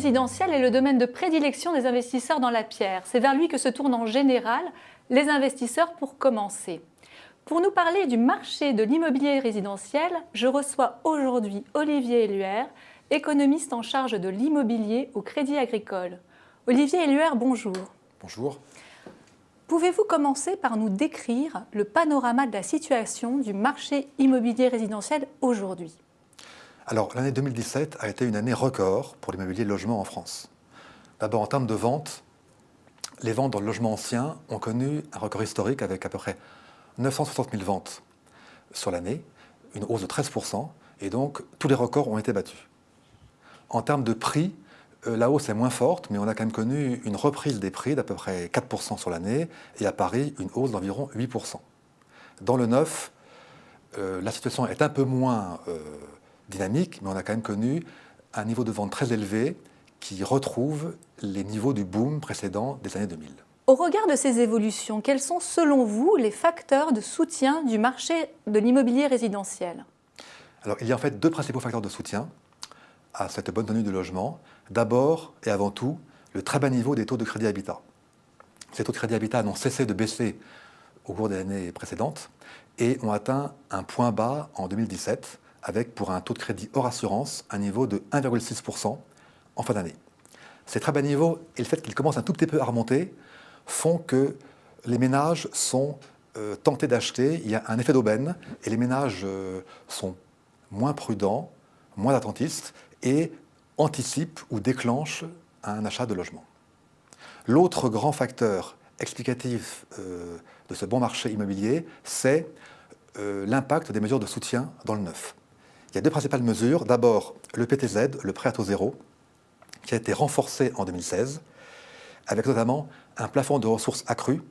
résidentiel est le domaine de prédilection des investisseurs dans la pierre. C'est vers lui que se tournent en général les investisseurs pour commencer. Pour nous parler du marché de l'immobilier résidentiel, je reçois aujourd'hui Olivier Éluère, économiste en charge de l'immobilier au Crédit Agricole. Olivier Éluère, bonjour. Bonjour. Pouvez-vous commencer par nous décrire le panorama de la situation du marché immobilier résidentiel aujourd'hui ? Alors, l'année 2017 a été une année record pour l'immobilier logement en France. D'abord, en termes de ventes, les ventes dans le logement ancien ont connu un record historique avec à peu près 960 000 ventes sur l'année, une hausse de 13%, et donc tous les records ont été battus. En termes de prix, la hausse est moins forte, mais on a quand même connu une reprise des prix d'à peu près 4% sur l'année, et à Paris, une hausse d'environ 8%. Dans le neuf, la situation est un peu moins dynamique, mais on a quand même connu un niveau de vente très élevé qui retrouve les niveaux du boom précédent des années 2000. Au regard de ces évolutions, quels sont selon vous les facteurs de soutien du marché de l'immobilier résidentiel ? Alors, il y a en fait deux principaux facteurs de soutien à cette bonne tenue du logement. D'abord et avant tout, le très bas niveau des taux de crédit habitat. Ces taux de crédit habitat n'ont cessé de baisser au cours des années précédentes et ont atteint un point bas en 2017 avec, pour un taux de crédit hors assurance, un niveau de 1,6% en fin d'année. Ces très bas niveaux et le fait qu'ils commencent un tout petit peu à remonter font que les ménages sont tentés d'acheter. Il y a un effet d'aubaine et les ménages sont moins prudents, moins attentistes et anticipent ou déclenchent un achat de logement. L'autre grand facteur explicatif de ce bon marché immobilier, c'est l'impact des mesures de soutien dans le neuf. Il y a deux principales mesures. D'abord, le PTZ, le prêt à taux zéro, qui a été renforcé en 2016, avec notamment un plafond de ressources accru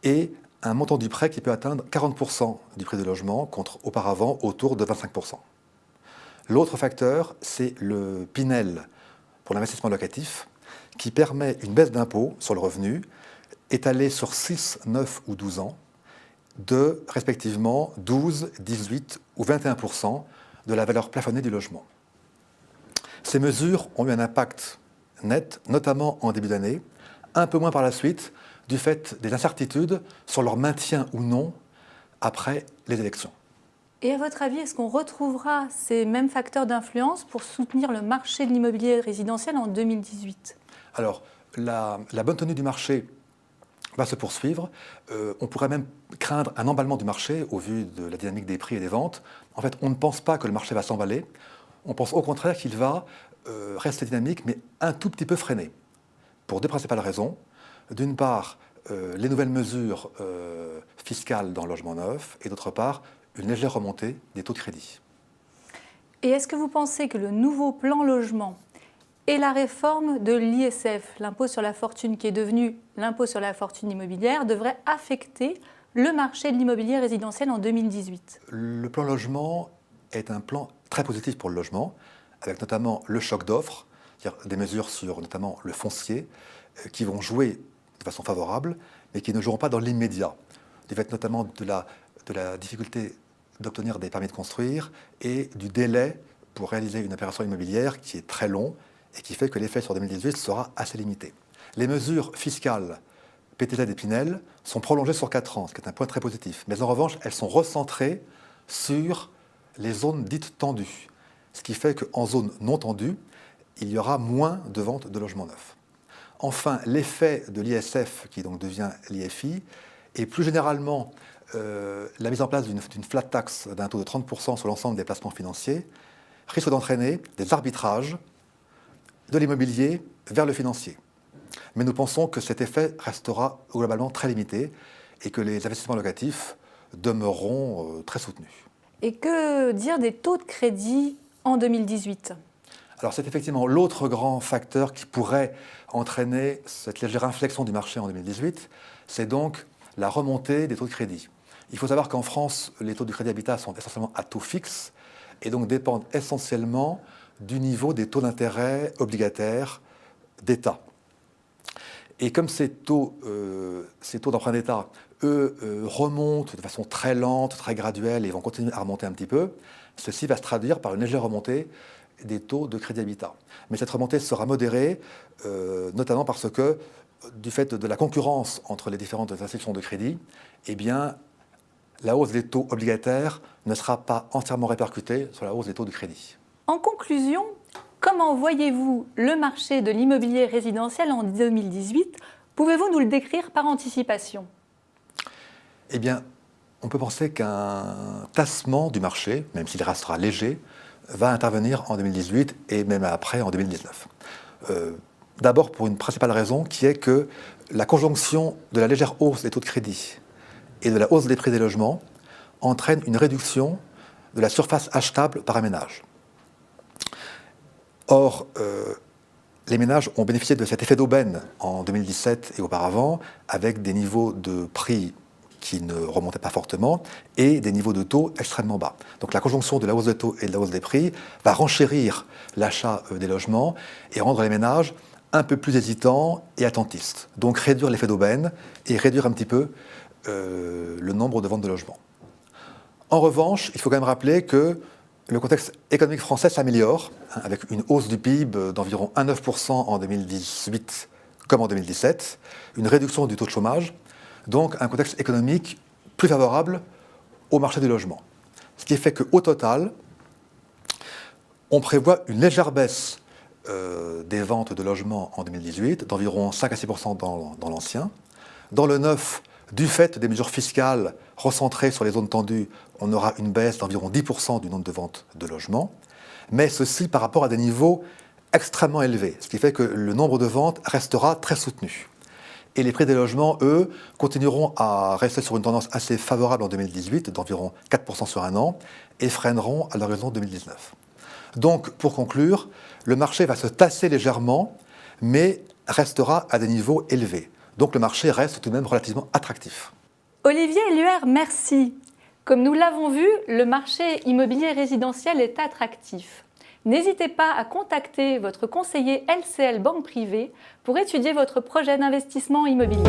et un montant du prêt qui peut atteindre 40% du prix du logement, contre auparavant autour de 25%. L'autre facteur, c'est le Pinel pour l'investissement locatif, qui permet une baisse d'impôt sur le revenu, étalée sur 6, 9 ou 12 ans, de respectivement 12, 18 ou 21% de la valeur plafonnée du logement. Ces mesures ont eu un impact net, notamment en début d'année, un peu moins par la suite, du fait des incertitudes sur leur maintien ou non après les élections. Et à votre avis, est-ce qu'on retrouvera ces mêmes facteurs d'influence pour soutenir le marché de l'immobilier résidentiel en 2018 ? Alors, la bonne tenue du marché va se poursuivre. On pourrait même craindre un emballement du marché au vu de la dynamique des prix et des ventes. En fait, on ne pense pas que le marché va s'emballer. On pense au contraire qu'il va rester dynamique, mais un tout petit peu freiné, pour deux principales raisons. D'une part, les nouvelles mesures fiscales dans le logement neuf, et d'autre part, une légère remontée des taux de crédit. Et est-ce que vous pensez que le nouveau plan logement et la réforme de l'ISF, l'impôt sur la fortune qui est devenu l'impôt sur la fortune immobilière, devraient affecter le marché de l'immobilier résidentiel en 2018 ? Le plan logement est un plan très positif pour le logement, avec notamment le choc d'offres, c'est-à-dire des mesures sur notamment le foncier, qui vont jouer de façon favorable, mais qui ne joueront pas dans l'immédiat, du fait notamment de la difficulté d'obtenir des permis de construire et du délai pour réaliser une opération immobilière qui est très long et qui fait que l'effet sur 2018 sera assez limité. Les mesures fiscales PTZ et Pinel sont prolongées sur 4 ans, ce qui est un point très positif. Mais en revanche, elles sont recentrées sur les zones dites tendues, ce qui fait qu'en zone non tendue, il y aura moins de ventes de logements neufs. Enfin, l'effet de l'ISF, qui donc devient l'IFI, et plus généralement la mise en place d'une flat tax d'un taux de 30% sur l'ensemble des placements financiers, risque d'entraîner des arbitrages de l'immobilier vers le financier. Mais nous pensons que cet effet restera globalement très limité et que les investissements locatifs demeureront très soutenus. Et que dire des taux de crédit en 2018 ? Alors c'est effectivement l'autre grand facteur qui pourrait entraîner cette légère inflexion du marché en 2018, c'est donc la remontée des taux de crédit. Il faut savoir qu'en France, les taux de crédit habitat sont essentiellement à taux fixe et donc dépendent essentiellement du niveau des taux d'intérêt obligataires d'État. Et comme ces taux d'emprunt d'État, eux, remontent de façon très lente, très graduelle et vont continuer à remonter un petit peu, ceci va se traduire par une légère remontée des taux de crédit habitat. Mais cette remontée sera modérée, notamment parce que, du fait de la concurrence entre les différentes institutions de crédit, eh bien, la hausse des taux obligataires ne sera pas entièrement répercutée sur la hausse des taux de crédit. En conclusion, comment voyez-vous le marché de l'immobilier résidentiel en 2018 ? Pouvez-vous nous le décrire par anticipation ? Eh bien, on peut penser qu'un tassement du marché, même s'il restera léger, va intervenir en 2018 et même après en 2019. D'abord pour une principale raison qui est que la conjonction de la légère hausse des taux de crédit et de la hausse des prix des logements entraîne une réduction de la surface achetable par un ménage. Or, les ménages ont bénéficié de cet effet d'aubaine en 2017 et auparavant, avec des niveaux de prix qui ne remontaient pas fortement et des niveaux de taux extrêmement bas. Donc la conjonction de la hausse des taux et de la hausse des prix va renchérir l'achat des logements et rendre les ménages un peu plus hésitants et attentistes. Donc réduire l'effet d'aubaine et réduire un petit peu le nombre de ventes de logements. En revanche, il faut quand même rappeler que le contexte économique français s'améliore, avec une hausse du PIB d'environ 1,9% en 2018 comme en 2017, une réduction du taux de chômage, donc un contexte économique plus favorable au marché du logement. Ce qui fait qu'au total, on prévoit une légère baisse des ventes de logements en 2018, d'environ 5 à 6% dans l'ancien. Dans le neuf, du fait des mesures fiscales recentrées sur les zones tendues, on aura une baisse d'environ 10% du nombre de ventes de logements, mais ceci par rapport à des niveaux extrêmement élevés, ce qui fait que le nombre de ventes restera très soutenu. Et les prix des logements, eux, continueront à rester sur une tendance assez favorable en 2018, d'environ 4% sur un an, et freineront à l'horizon 2019. Donc, pour conclure, le marché va se tasser légèrement, mais restera à des niveaux élevés. Donc le marché reste tout de même relativement attractif. Olivier Éluard, merci. Comme nous l'avons vu, le marché immobilier résidentiel est attractif. N'hésitez pas à contacter votre conseiller LCL Banque Privée pour étudier votre projet d'investissement immobilier.